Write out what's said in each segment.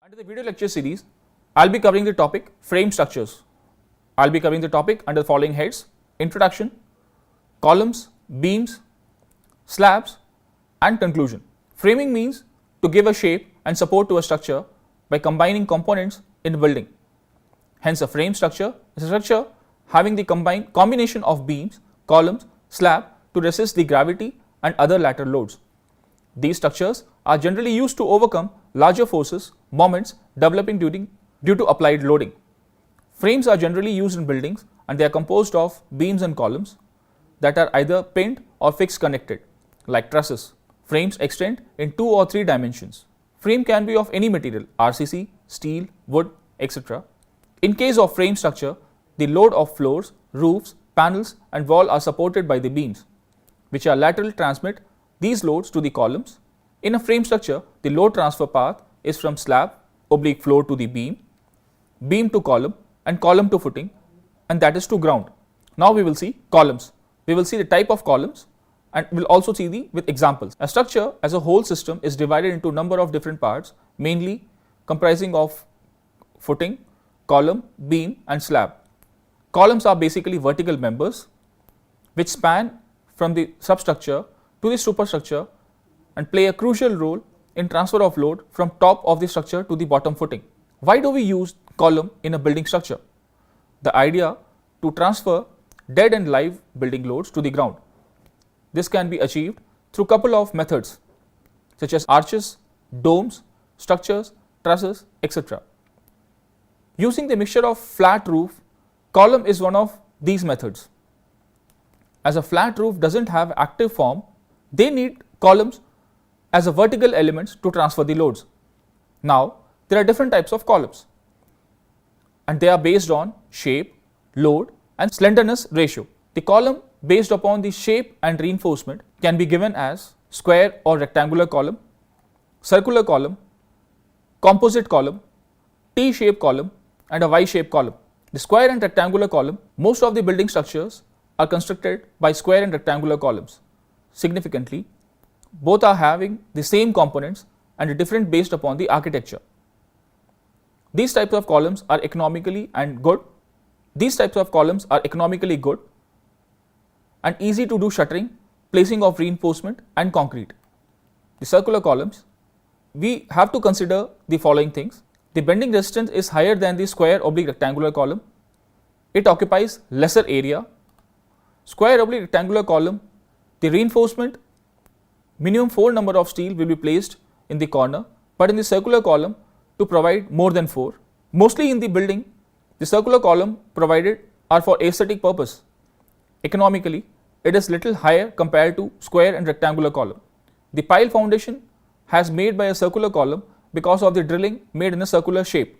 Under the video lecture series, I'll be covering the topic frame structures. I'll be covering the topic under the following heads: introduction, columns, beams, slabs, and conclusion. Framing means to give a shape and support to a structure by combining components in a building. Hence, a frame structure is a structure having the combination of beams, columns, slab to resist the gravity and other lateral loads. These structures are generally used to overcome larger forces, moments developing due to applied loading. Frames are generally used in buildings and they are composed of beams and columns that are either pinned or fixed connected, like trusses. Frames extend in 2 or 3 dimensions. Frame can be of any material, RCC, steel, wood, etc. In case of frame structure, the load of floors, roofs, panels and wall are supported by the beams, which are lateral transmit these loads to the columns. In a frame structure, the load transfer path is from slab / floor to the beam, beam to column and column to footing, and that is to ground. Now we will see columns. We will see the type of columns and we'll also see with examples. A structure as a whole system is divided into a number of different parts, mainly comprising of footing, column, beam and slab. Columns are basically vertical members which span from the substructure to the superstructure and play a crucial role in transfer of load from top of the structure to the bottom footing. Why do we use column in a building structure? The idea to transfer dead and live building loads to the ground. This can be achieved through couple of methods such as arches, domes, structures, trusses, etc. Using the mixture of flat roof, column is one of these methods. As a flat roof doesn't have active form, they need columns as a vertical elements to transfer the loads. Now, there are different types of columns and they are based on shape, load and slenderness ratio. The column based upon the shape and reinforcement can be given as square or rectangular column, circular column, composite column, T-shaped column and a Y-shaped column. The square and rectangular column, most of the building structures are constructed by square and rectangular columns. Significantly, both are having the same components and are different based upon the architecture. These types of columns are economically good and easy to do shuttering, placing of reinforcement and concrete. The circular columns, we have to consider the following things. The bending resistance is higher than the square / rectangular column. It occupies lesser area. Square / rectangular column, the reinforcement, minimum 4 number of steel will be placed in the corner, but in the circular column to provide more than 4. Mostly in the building, the circular column provided are for aesthetic purpose. Economically, it is little higher compared to square and rectangular column. The pile foundation has made by a circular column because of the drilling made in a circular shape,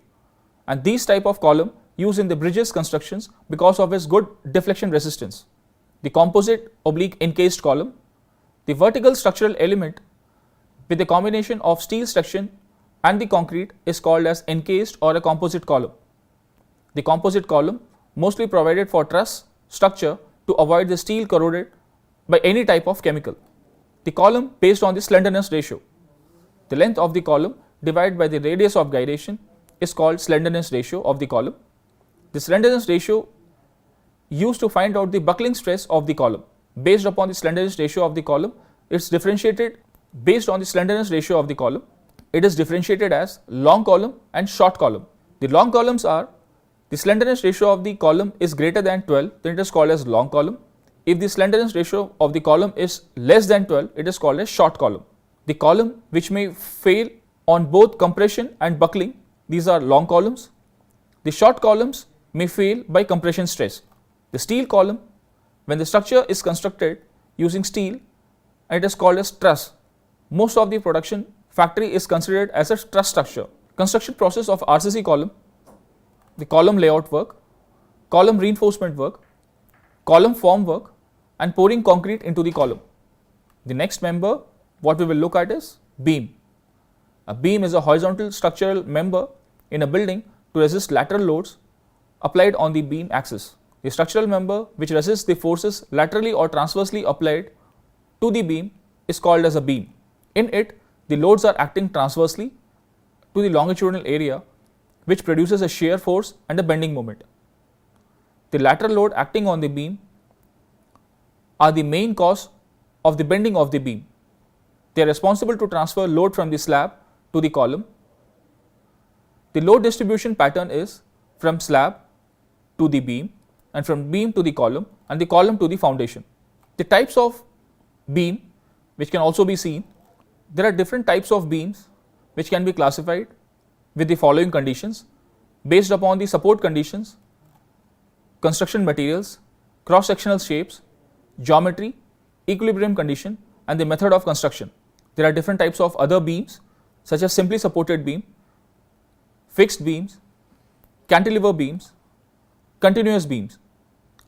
and these type of column used in the bridges constructions because of its good deflection resistance. The composite / encased column, the vertical structural element with a combination of steel section and the concrete is called as encased or a composite column. The composite column mostly provided for truss structure to avoid the steel corroded by any type of chemical. The column based on the slenderness ratio. The length of the column divided by the radius of gyration is called slenderness ratio of the column. The slenderness ratio used to find out the buckling stress of the column. Based upon the slenderness ratio of the column, it's differentiated based on the slenderness ratio of the column. It is differentiated as long column and short column. The long columns are, the slenderness ratio of the column is greater than 12, then it is called as long column. If the slenderness ratio of the column is less than 12, it is called as short column. The column which may fail on both compression and buckling, these are long columns. The short columns may fail by compression stress. The steel column, when the structure is constructed using steel, and it is called as truss. Most of the production factory is considered as a truss structure. Construction process of RCC column, the column layout work, column reinforcement work, column form work and pouring concrete into the column. The next member what we will look at is beam. A beam is a horizontal structural member in a building to resist lateral loads applied on the beam axis. The structural member which resists the forces laterally or transversely applied to the beam is called as a beam. In it, the loads are acting transversely to the longitudinal area, which produces a shear force and a bending moment. The lateral load acting on the beam are the main cause of the bending of the beam. They are responsible to transfer load from the slab to the column. The load distribution pattern is from slab to the beam, and from beam to the column, and the column to the foundation. The types of beam which can also be seen. There are different types of beams which can be classified with the following conditions based upon the support conditions, construction materials, cross-sectional shapes, geometry, equilibrium condition, and the method of construction. There are different types of other beams such as simply supported beam, fixed beams, cantilever beams, continuous beams,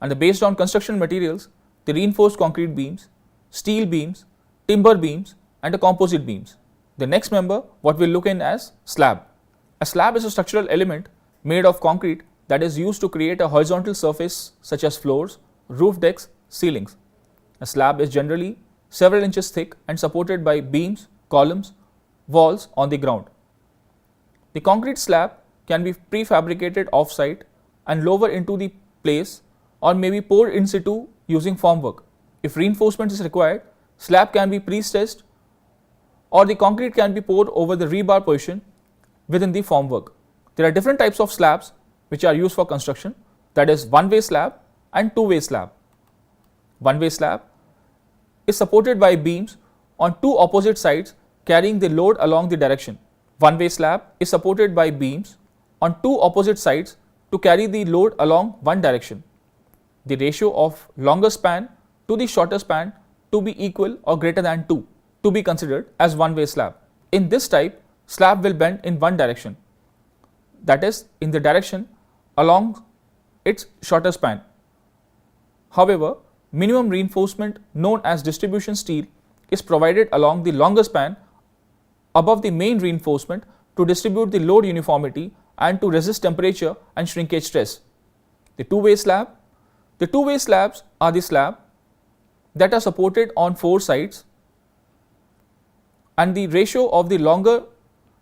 and based on construction materials, the reinforced concrete beams, steel beams, timber beams, and the composite beams. The next member what we'll look in as slab. A slab is a structural element made of concrete that is used to create a horizontal surface such as floors, roof decks, ceilings. A slab is generally several inches thick and supported by beams, columns, walls on the ground. The concrete slab can be prefabricated off-site and lower into the place or may be poured in situ using formwork. If reinforcement is required, slab can be pre-stressed or the concrete can be poured over the rebar position within the formwork. There are different types of slabs which are used for construction, that is one-way slab and two-way slab. One-way slab is supported by beams on two opposite sides carrying the load along the direction. One-way slab is supported by beams on two opposite sides to carry the load along one direction. The ratio of longer span to the shorter span to be equal or greater than 2 to be considered as one-way slab. In this type, slab will bend in one direction, that is in the direction along its shorter span. However, minimum reinforcement known as distribution steel is provided along the longer span above the main reinforcement to distribute the load uniformity and to resist temperature and shrinkage stress. The two-way slab. The two-way slabs are the slab that are supported on four sides and the ratio of the longer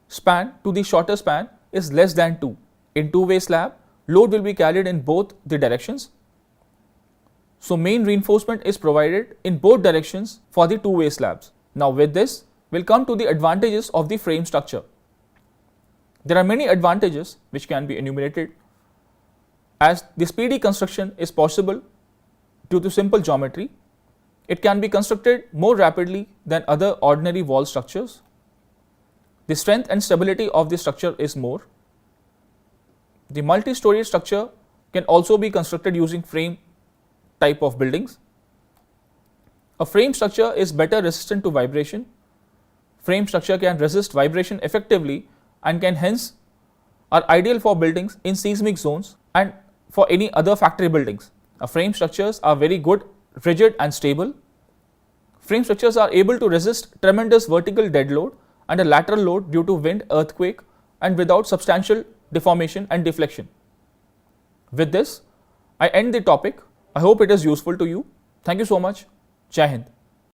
span to the shorter span is less than 2. In two-way slab, load will be carried in both the directions. So main reinforcement is provided in both directions for the two-way slabs. Now with this, we'll come to the advantages of the frame structure. There are many advantages which can be enumerated, as the speedy construction is possible due to simple geometry. It can be constructed more rapidly than other ordinary wall structures. The strength and stability of the structure is more. The multi-story structure can also be constructed using frame type of buildings. A frame structure is better resistant to vibration. Frame structure can resist vibration effectively and can hence are ideal for buildings in seismic zones and for any other factory buildings. Frame structures are very good, rigid and stable. Frame structures are able to resist tremendous vertical dead load and a lateral load due to wind, earthquake, and without substantial deformation and deflection. With this, I end the topic. I hope it is useful to you. Thank you so much. Jai Hind.